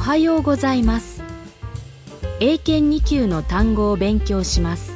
はようございます。英検2級の単語を勉強します。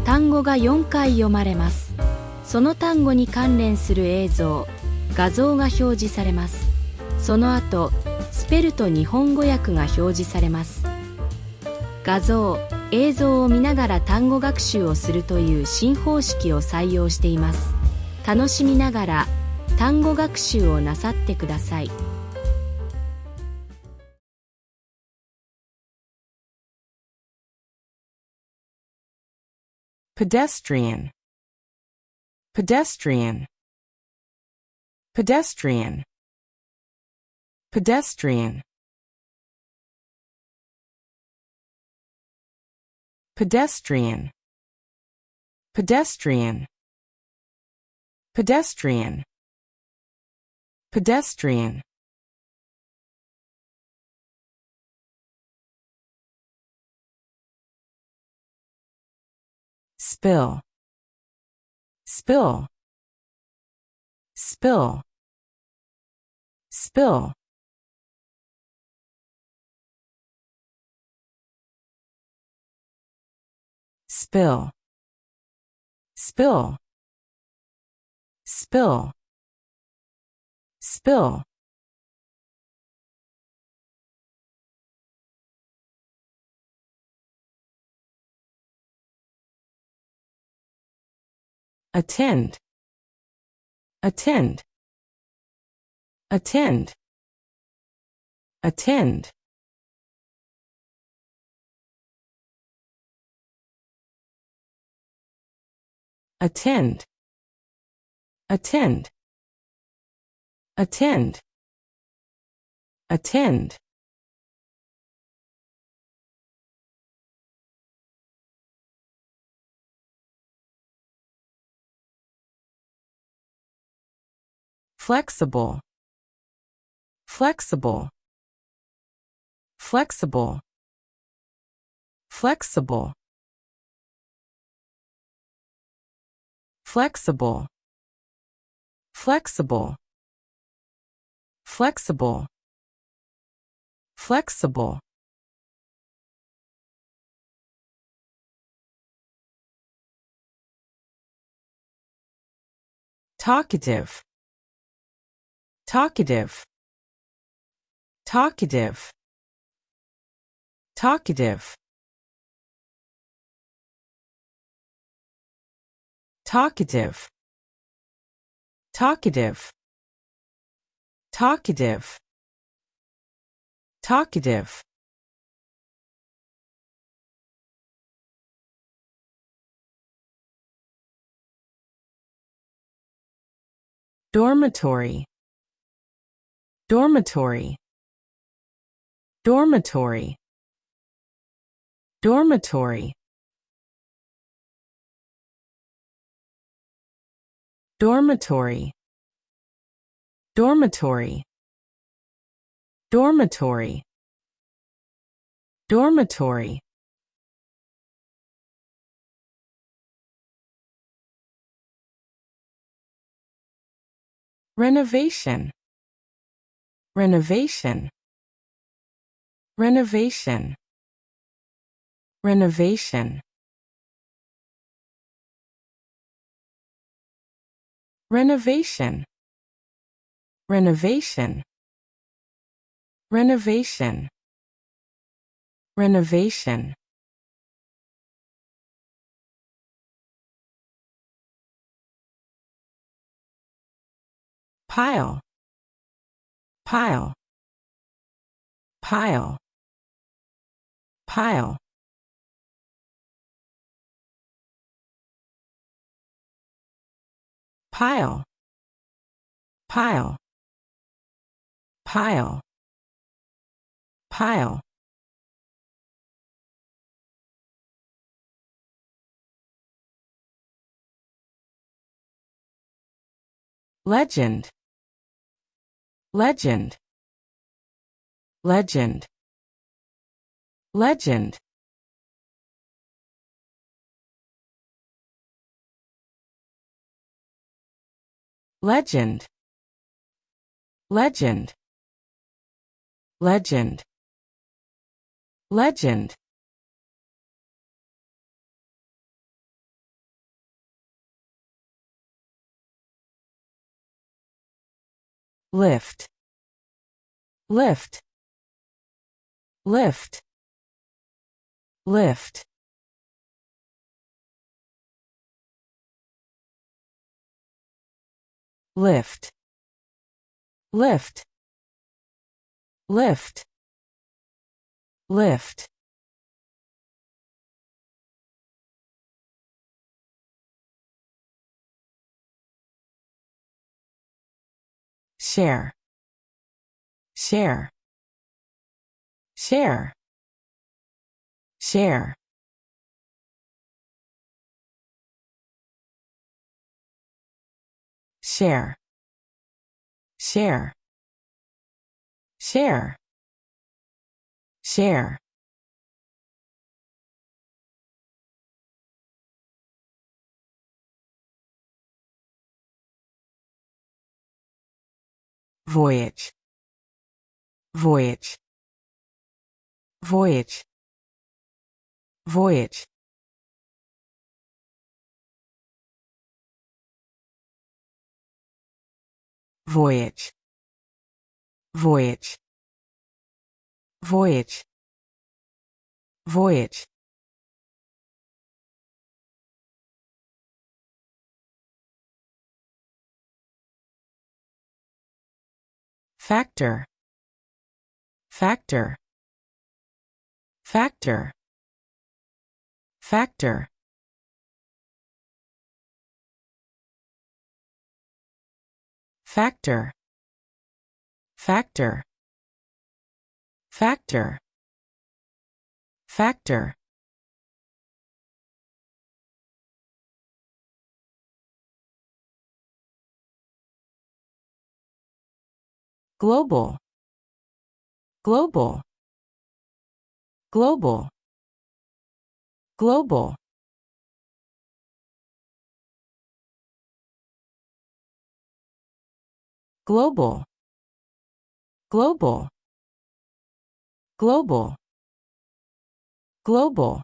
単語が4回読まれます。その単語に関連する映像、画像が表示されます。その後、スペルと日本語訳が表示されます。画像、映像を見ながら単語学習をするという新方式を採用しています。楽しみながら単語学習をなさってください。pedestrian, pedestrian, pedestrian, pedestrian, pedestrian, pedestrian, pedestrian, pedestrian, spill, spill, spill, spill, spill, spill, spill, spill, attend, attend, attend, attend, attend, attend, attend, attend, flexible, flexible, flexible, flexible, flexible, flexible, flexible, flexible, talkative, talkative, talkative, talkative, talkative, talkative, talkative, talkative, dormitory, dormitory, dormitory, dormitory, dormitory, dormitory, dormitory, dormitory, renovation, renovation, renovation, renovation, renovation, renovation, renovation, renovation, pile, pile, pile, pile, pile, pile, pile, pile, legend, legend, legend, legend, legend, legend, legend, legend. Lift, lift, lift, lift. Lift, lift, lift, lift. Share, share, share, share. Share, share, share, share. Voyage, voyage, voyage, voyage. Voyage, voyage, voyage, voyage. Factor, factor, factor, factor. Factor, factor, factor, factor. Global, global, global, global. Global, global, global, global.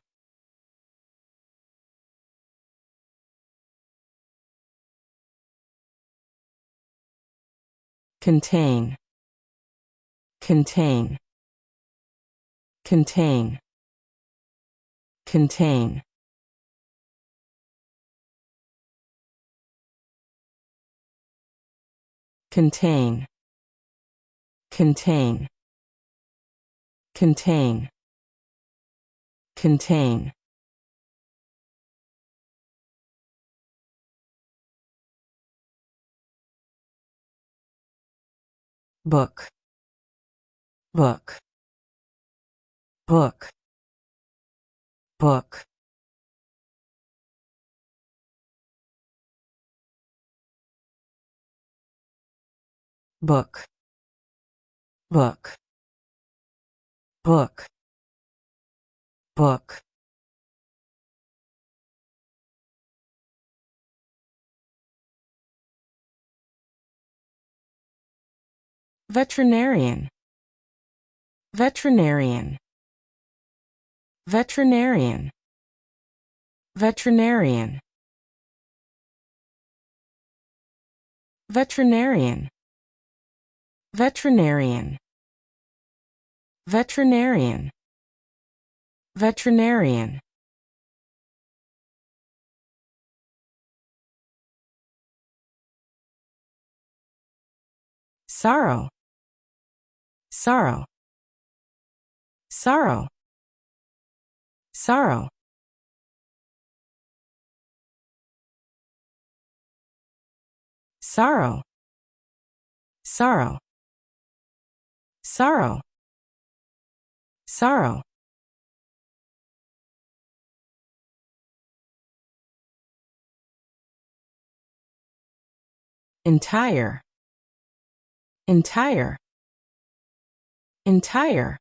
Contain, contain, contain, contain. Contain, contain, contain, contain. Book, book, book, book. Book, book, book, book. Veterinarian, veterinarian, veterinarian, veterinarian, veterinarian, veterinarian, veterinarian, veterinarian. Sorrow, sorrow, sorrow, sorrow. Sorrow, sorrow, sorrow, sorrow. Entire, entire, entire,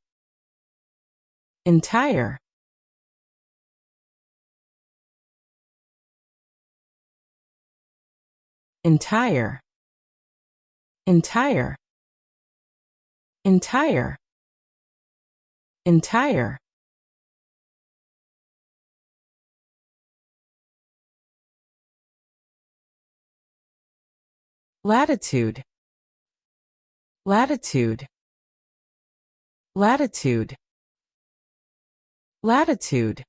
entire. Entire, entire, entire. entire, latitude, latitude, latitude, latitude,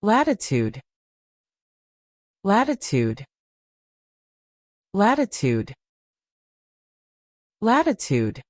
latitude, latitude, latitude, latitude.